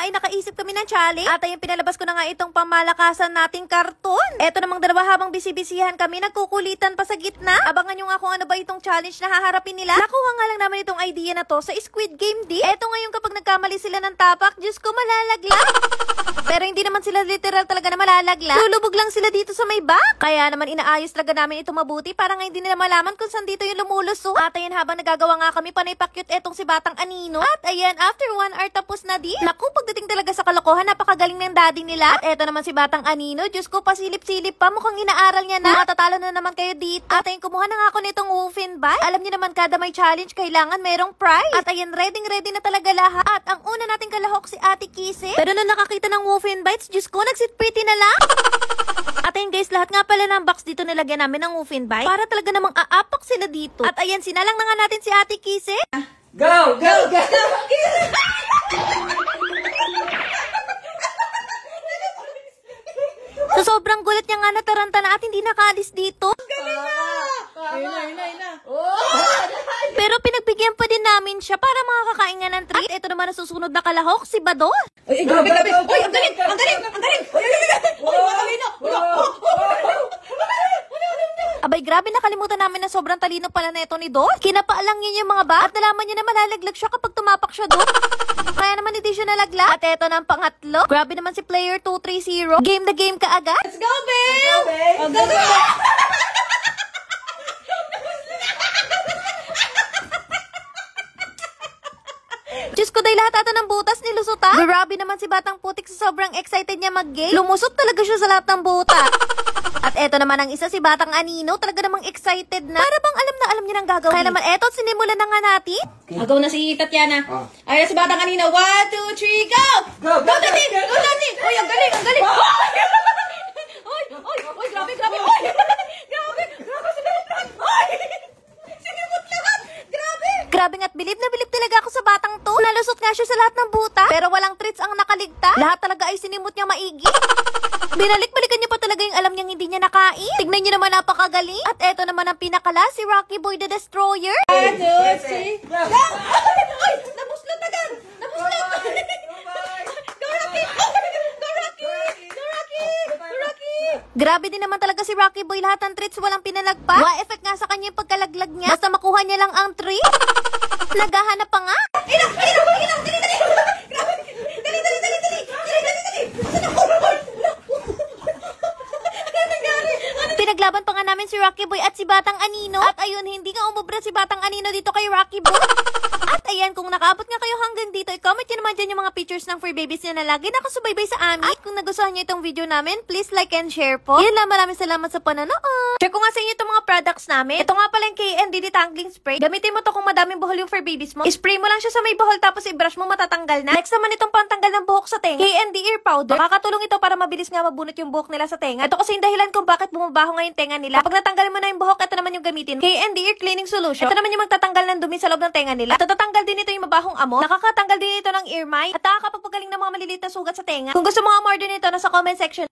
nga ay nakaisip kami ng challenge. At ayun, pinalabas ko na nga itong pamalakasan nating karton. Eto namang dalawa habang bisibisihan kami, nagkukulitan pa sa gitna. Abangan nyo nga kung ano ba itong challenge na haharapin nila. Nakuha nga lang naman itong idea na to sa Squid Game din. Eto ngayon kapag nagkamali sila ng tapak, Diyos ko, malalaglag. Pero hindi naman sila literal talaga na malalaglag. Lulubog lang sila dito sa may back. Kaya naman inaayos talaga namin ito mabuti para nga hindi nila malaman kung saan dito yung lumulusok. At ayan, habang nagagawa nga kami, panay pa-cute etong si Batang Anino. At ayan, after 1 hour tapos na din. Naku, pagdating talaga sa kalokohan, napakagaling ng daddy nila. At eto naman si Batang Anino, Diyos ko, pasilip-silip pa. Mukhang inaaral niya na. Matatalo na naman kayo dito. At ayan, kumuha na nga ako nitong Woofin Bite. Alam niyo naman, kada may challenge, kailangan merong prize. At ayan, ready na talaga lahat. At ang una nating kalahok si Ate Kissy. Pero nung nakakita ng Woofin Bites, Diyos ko, nagsit pretty na lang. At ayan guys, lahat nga pala ng box dito nilagyan namin ng Woofin Bite para talaga namang aapak sila dito. At ayan, sinalang na nga natin si Ate Kissy. Go! Go! Go! So sobrang gulat niya nga, nataranta na at hindi nakaalis dito. Pero pinagbigyan pa din namin siya para makakakain nga ng treat. Ito naman ang susunod na kalahok, si Badol. Ay, grabe! Uy, ang galing! Ang galing! Ang galing! Uy, matalino! Abay, grabe, nakalimutan namin na sobrang talino pala na ito ni Dol. Kinapaalang niya yung mga bat at nalaman niya na malalaglag siya kapag tumapak siya doon. Kaya naman hindi siya nalaglag. At eto na ang pangatlo. Grabe naman si player 230. Game na game ka agad. Let's go, babe! Let's go, Diyos ko, dahil lahat ata ng butas nilusutan. Grabe naman si Batang Putik sa sobrang excited niya mag-game. Lumusot talaga siya sa lahat ng butas. At eto naman ang isa, si Batang Anino. Talaga namang excited na. Para bang alam niya ng gagawin. Kaya naman eto, sinimulan na nga natin. Agaw na si Tatiana. Ay, si Batang Anino. 1, 2, 3, go! Go, Tati! Go, Tati! Uy, ang galing! Ang galing! Uy, grabe! Grabe, sinimot lahat! Sinimot lahat! Grabe! Grabe nga't bilib na bilib talaga ako sa batang to. Nalusot nga siya sa lahat ng buta. Pero walang treats ang nakaligtas. Lahat talaga ay sinimot niya maigi. Binalik-balikan niya pa talaga yung alam niyang hindi niya nakain. Tignan niyo naman, napakagaling. At eto naman ang pinakala, si Rocky Boy the Destroyer. 1, 2, 3, go! Uy! Nabuslat agad! Nabuslat! Go, Rocky! Go, Rocky! Go, Rocky! Go, Rocky! Grabe din naman talaga si Rocky Boy. Lahat ng treats walang pinalagpas. Wa-effect nga sa kanya yung pagkalaglag niya. Basta makuha niya lang ang treat. Naghahanap pa nga. Ilang! Dali! Pinaglaban pa nga namin si Rocky Boy at si Batang Anino. At ayun, hindi nga umubra si Batang Anino dito kay Rocky Boy. At ayan, kung nakaabot nga kayo hanggang dito, i-comment nyo naman dyan yung mga pictures ng fur babies na lagi nakasubaybay sa amin. At kung nagustuhan nyo itong video namin, please like and share po. Yun lang, maraming salamat sa panonood. Share ko nga sa inyo itong mga products namin. Ito nga pala yung KND Detangling Spray. Gamitin mo to kung madaming buhol yung fur babies mo. Spray mo lang siya sa may buhol tapos i-brush mo, matatanggal na. Next naman itong pantanggal ng buhok sa tenga. KND Ear Powder. Makakatulong ito para mabilis nga mabunot yung buhok nila sa tenga. Ito kasi yung dahilan kung bakit bumabaho nga yung tenga nila. Kapag natanggal mo na yung buhok, ito naman yung gamitin. KND Ear Cleaning Solution. Ito naman yung magtatanggal ng dumi sa loob ng tenga nila. At tatanggal din ito yung mabahong amo. Nakakatanggal din ito ng ear mite. At nakakapagpagaling ng mga maliliit na sugat sa tenga. Kung gusto mo order nito, nasa comment section.